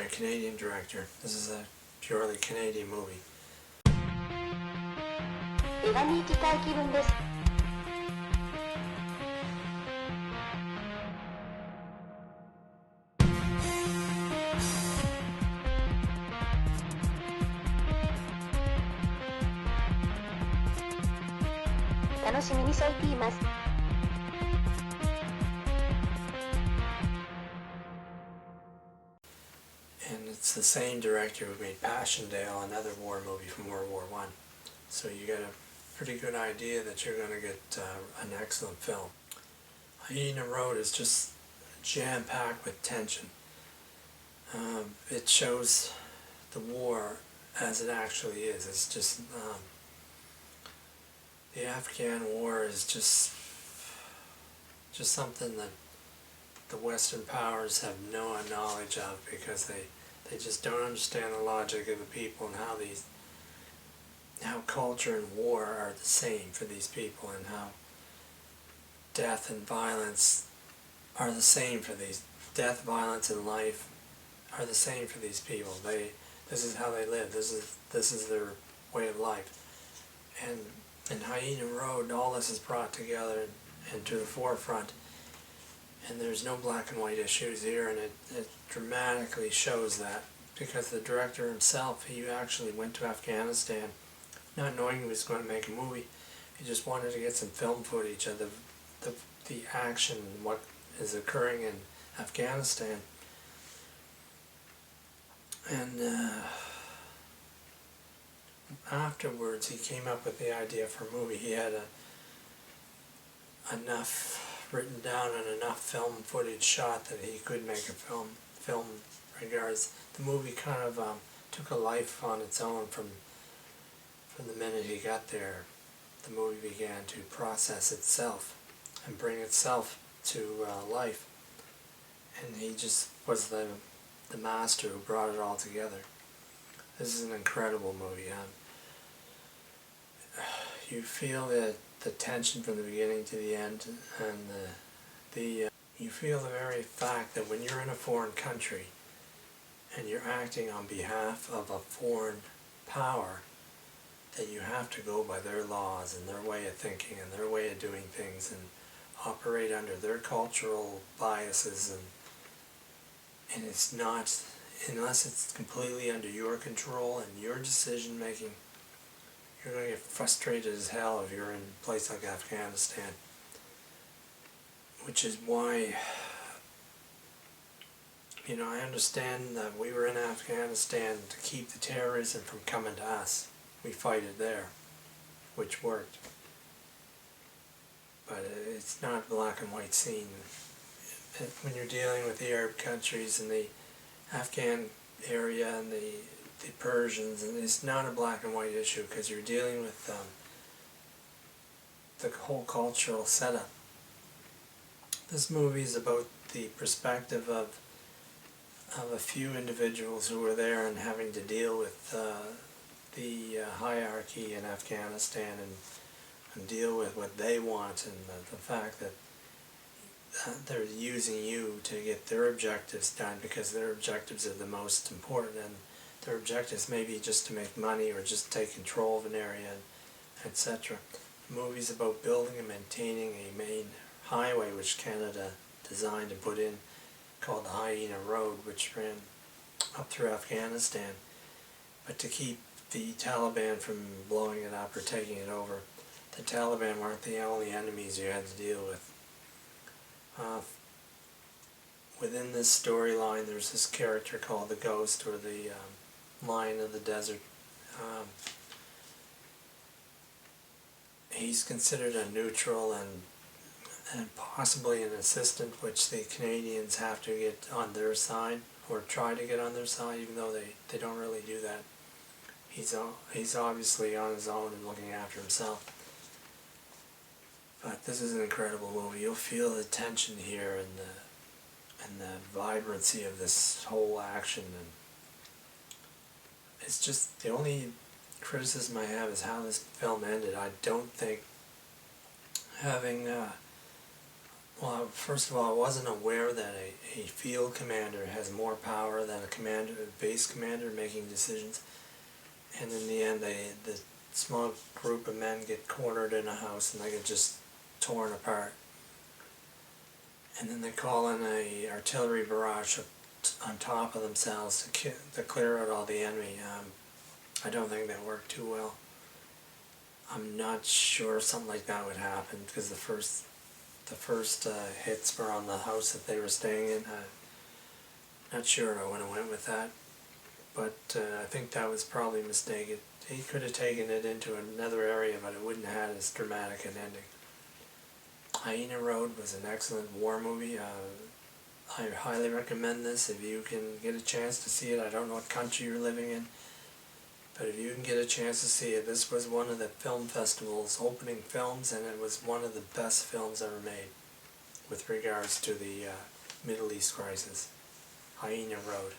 a Canadian director. This is a purely Canadian movie. 映画に行きたい気分です。楽しみにしています。And it's the same director who made Passchendaele, another war movie from World War I. So you get a pretty good idea that you're going to get an excellent film. Hyena Road is just jam-packed with tension. It shows the war as it actually is. It's just the Afghan war is just something that the Western powers have no knowledge of, because they just don't understand the logic of the people and how culture and war are the same for these people, and how death and violence are the same for these. Death, violence, and life are the same for these people. This is how they live. This is their way of life. And in Hyena Road, all this is brought together and to the forefront. And there's no black and white issues here, and it dramatically shows that, because the director himself, he actually went to Afghanistan not knowing he was going to make a movie. He just wanted to get some film footage of the action and what is occurring in Afghanistan. And afterwards he came up with the idea for a movie. He had enough written down and enough film footage shot that he could make a film regards. The movie kind of took a life on its own from the minute he got there. The movie began to process itself and bring itself to life, and he just was the master who brought it all together. This is an incredible movie. You feel the tension from the beginning to the end, and you feel the very fact that when you're in a foreign country and you're acting on behalf of a foreign power, that you have to go by their laws and their way of thinking and their way of doing things, and operate under their cultural biases, and it's not, unless it's completely under your control and your decision making, you're going to get frustrated as hell if you're in a place like Afghanistan. Which is why, I understand that we were in Afghanistan to keep the terrorism from coming to us. We fight it there, which worked. But it's not a black and white scene. When you're dealing with the Arab countries and the Afghan area and the Persians, and it's not a black and white issue, because you're dealing with the whole cultural setup. This movie is about the perspective of a few individuals who were there and having to deal with the hierarchy in Afghanistan, and deal with what they want, and the fact that they're using you to get their objectives done, because their objectives are the most important, and their objectives may be just to make money or just take control of an area, etc. The movie's about building and maintaining a main highway which Canada designed and put in, called the Hyena Road, which ran up through Afghanistan, but to keep the Taliban from blowing it up or taking it over. The Taliban weren't the only enemies you had to deal with. Within this storyline, there's this character called the Ghost, or the Lion of the Desert. He's considered a neutral and possibly an assistant, which the Canadians have to get on their side, or try to get on their side, even though they don't really do that. He's obviously on his own and looking after himself. But this is an incredible movie. You'll feel the tension here and the vibrancy of this whole action. And it's just, the only criticism I have is how this film ended. I don't think having Well, first of all, I wasn't aware that a field commander has more power than a base commander making decisions. And in the end, the small group of men get cornered in a house and they get just torn apart. And then they call in a artillery barrage on top of themselves to clear out all the enemy. I don't think that worked too well. I'm not sure something like that would happen because the first hits were on the house that they were staying in. Not sure I would have went with that, but I think that was probably a mistake. He could have taken it into another area, but it wouldn't have had as dramatic an ending. Hyena Road was an excellent war movie. I highly recommend this if you can get a chance to see it. I don't know what country you're living in, but if you can get a chance to see it, this was one of the film festival's opening films, and it was one of the best films ever made with regards to the Middle East crisis. Hyena Road.